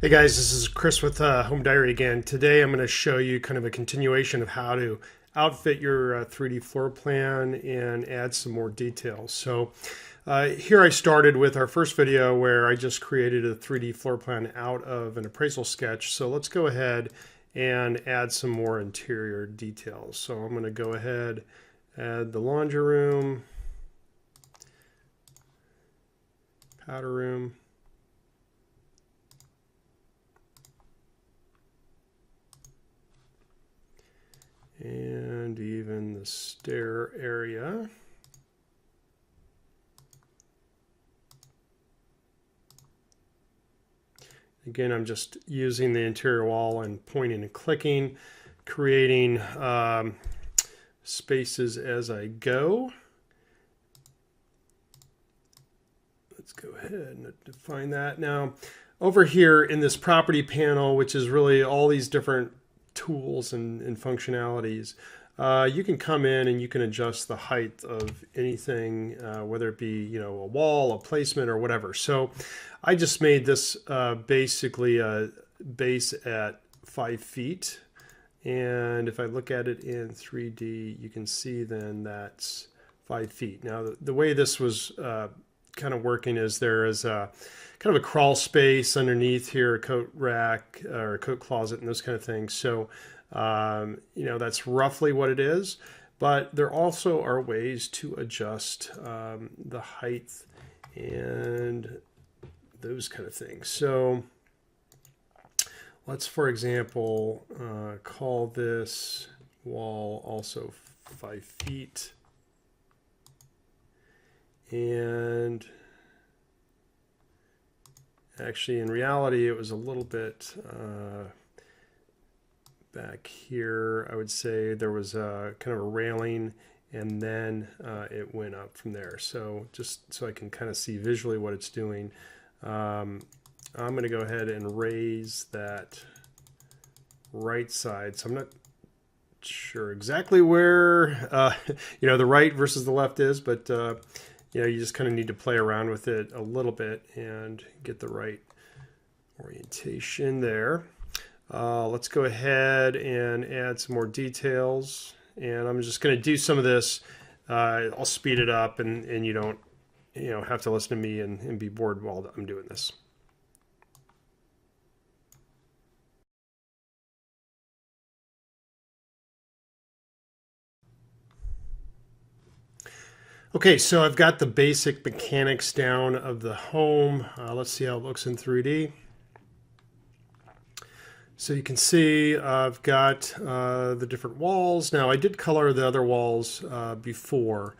Hey guys, this is Chris with HomeDiary again. Today I'm going to show you kind of a continuation of how to outfit your 3D floor plan and add some more details. So here I started with our first video where I just created a 3D floor plan out of an appraisal sketch. So let's go ahead and add some more interior details. So I'm going to go ahead, add the laundry room, powder room, and even the stair area. Again, I'm just using the interior wall and pointing and clicking, creating spaces as I go. Let's go ahead and define that. Now, over here in this property panel, which is really all these different tools and functionalities, you can come in and you can adjust the height of anything, whether it be a wall, a placement, or whatever. So I just made this basically a base at 5 feet, and if I look at it in 3D, you can see then that's 5 feet. Now the way this was kind of working is there is a kind of a crawl space underneath here, a coat rack or a coat closet and those kind of things. So, that's roughly what it is, but there also are ways to adjust the height and those kind of things. So let's, for example, call this wall also 5 feet. And actually, in reality, it was a little bit back here. I would say there was a kind of a railing, and then it went up from there. So just so I can kind of see visually what it's doing, I'm going to go ahead and raise that right side. So I'm not sure exactly where the right versus the left is, but you just kind of need to play around with it a little bit and get the right orientation there. Let's go ahead and add some more details. And I'm just going to do some of this. I'll speed it up, and you don't have to listen to me and be bored while I'm doing this. Okay, so I've got the basic mechanics down of the home. Let's see how it looks in 3D. So you can see I've got the different walls. Now I did color the other walls before.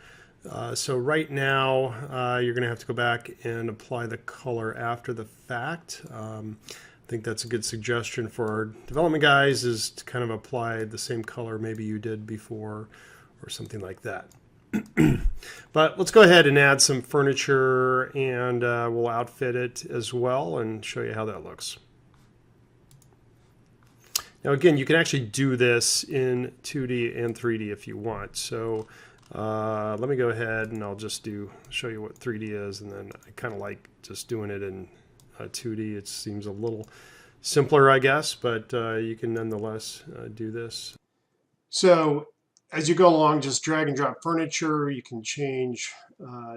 So right now you're going to have to go back and apply the color after the fact. I think that's a good suggestion for our development guys, is to kind of apply the same color maybe you did before or something like that. But let's go ahead and add some furniture, and we'll outfit it as well and show you how that looks. Now again, you can actually do this in 2D and 3D if you want. So let me go ahead and I'll just show you what 3D is, and then I kind of like just doing it in 2D. It seems a little simpler, I guess, but you can nonetheless do this. So as you go along, just drag and drop furniture. You can change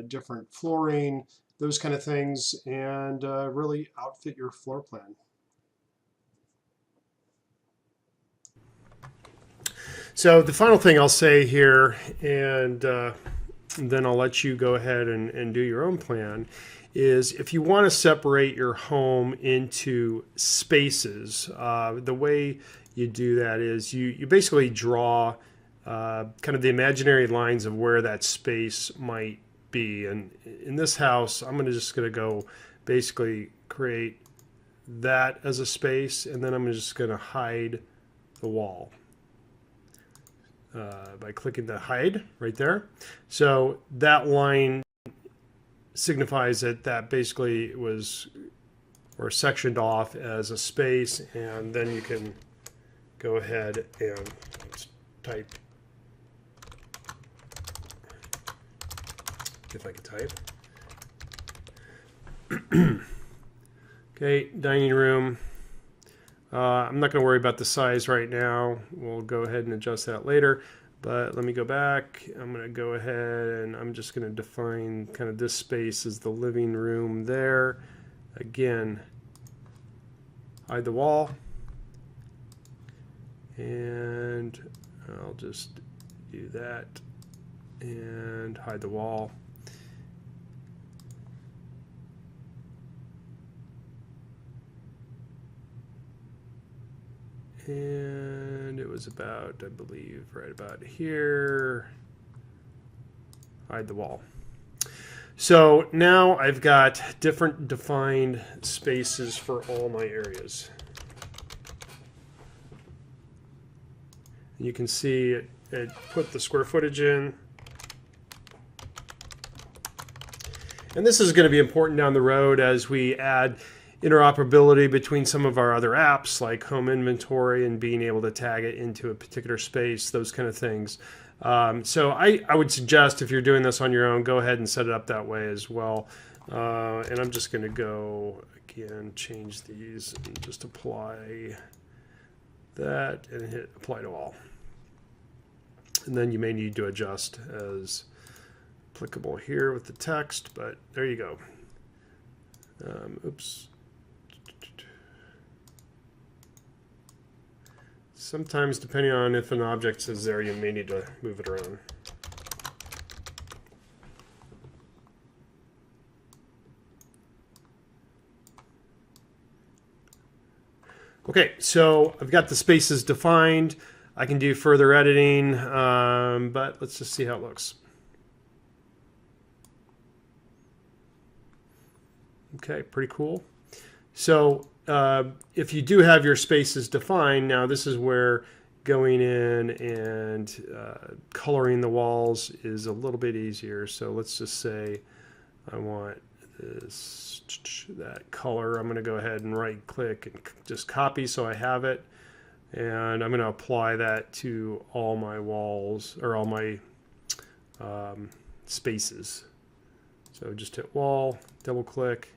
different flooring, those kind of things, and really outfit your floor plan. So the final thing I'll say here, and then I'll let you go ahead and do your own plan, is if you want to separate your home into spaces, the way you do that is you basically draw kind of the imaginary lines of where that space might be. And in this house, I'm just going to go basically create that as a space, and then I'm just going to hide the wall by clicking the hide right there. So that line signifies that basically was sectioned off as a space, and then you can go ahead and type, if I can type. Okay, dining room. I'm not going to worry about the size right now. We'll go ahead and adjust that later. But let me go back. I'm going to go ahead and I'm just going to define kind of this space as the living room there. Again, hide the wall. And I'll just do that and hide the wall. And it was about, I believe, right about here. Hide the wall. So now I've got different defined spaces for all my areas. You can see it put the square footage in. And this is going to be important down the road as we add interoperability between some of our other apps like home inventory and being able to tag it into a particular space, those kind of things. So I would suggest if you're doing this on your own, go ahead and set it up that way as well. And I'm just going to go again, change these and just apply that and hit apply to all. And then you may need to adjust as applicable here with the text, but there you go. Oops. Sometimes, depending on if an object is there, you may need to move it around. Okay, so I've got the spaces defined. I can do further editing, but let's just see how it looks. Okay, pretty cool. So if you do have your spaces defined, now this is where going in and coloring the walls is a little bit easier. So let's just say I want this, that color. I'm going to go ahead and right click and just copy so I have it. And I'm going to apply that to all my walls or all my spaces. So just hit wall, double click,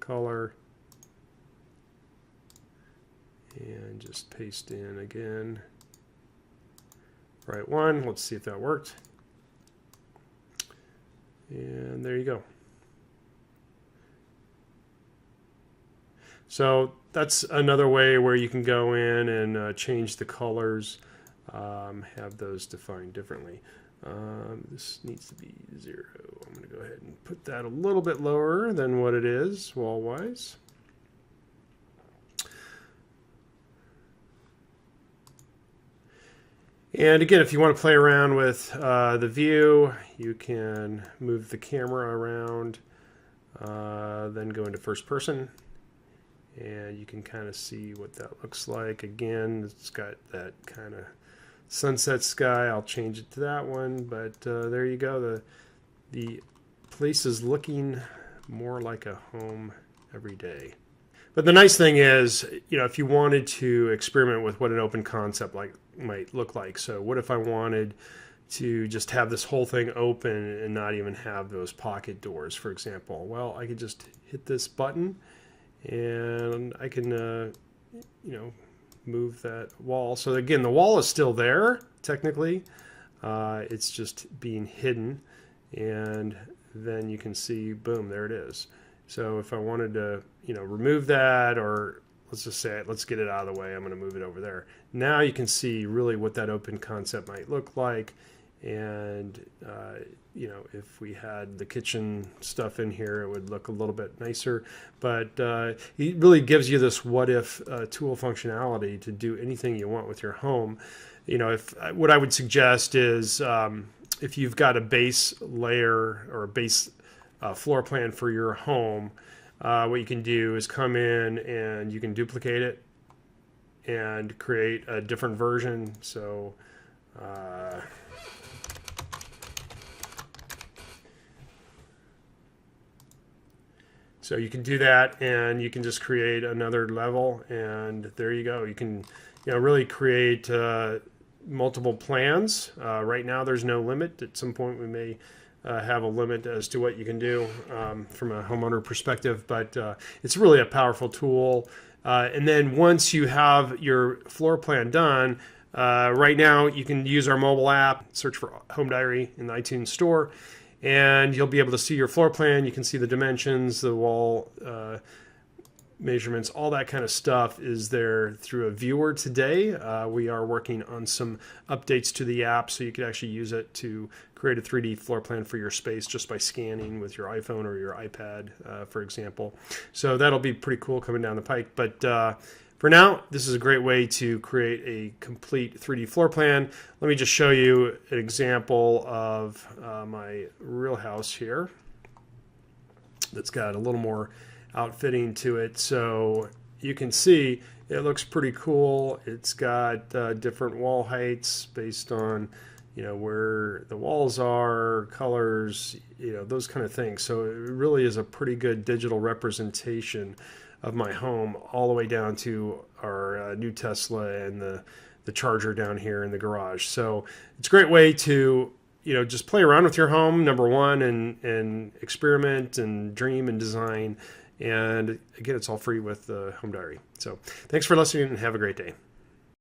color, and just paste in again. Right one, let's see if that worked. And there you go. So that's another way where you can go in and change the colors, have those defined differently. This needs to be 0. I'm going to go ahead and put that a little bit lower than what it is wall-wise. And again, if you want to play around with the view, you can move the camera around, then go into first person. And you can kind of see what that looks like. Again, it's got that kind of sunset sky. I'll change it to that one, but there you go. The place is looking more like a home every day. But the nice thing is, if you wanted to experiment with what an open concept might look like. So what if I wanted to just have this whole thing open and not even have those pocket doors, for example? Well, I could just hit this button and I can, move that wall. So again, the wall is still there, technically. It's just being hidden. And then you can see, boom, there it is. So if I wanted to, remove that, or let's just say, let's get it out of the way, I'm going to move it over there. Now you can see really what that open concept might look like. And, if we had the kitchen stuff in here, it would look a little bit nicer. But it really gives you this what if tool functionality to do anything you want with your home. What I would suggest is if you've got a base layer or a base floor plan for your home, what you can do is come in and you can duplicate it and create a different version. So So you can do that, and you can just create another level, and there you go. You can, really create multiple plans. Right now, there's no limit. At some point, we may have a limit as to what you can do from a homeowner perspective, but it's really a powerful tool. And then once you have your floor plan done, right now you can use our mobile app, search for HomeDiary in the iTunes store, and you'll be able to see your floor plan. You can see the dimensions, the wall measurements, all that kind of stuff is there through a viewer today. We are working on some updates to the app so you can actually use it to create a 3D floor plan for your space just by scanning with your iPhone or your iPad, for example. So that'll be pretty cool coming down the pike. But for now, this is a great way to create a complete 3D floor plan. Let me just show you an example of my real house here that's got a little more outfitting to it. So you can see it looks pretty cool. It's got different wall heights based on where the walls are, colors, those kind of things. So it really is a pretty good digital representation of my home, all the way down to our new Tesla and the charger down here in the garage. So it's a great way to just play around with your home, number one, and experiment and dream and design. And again, it's all free with HomeDiary. So thanks for listening and have a great day.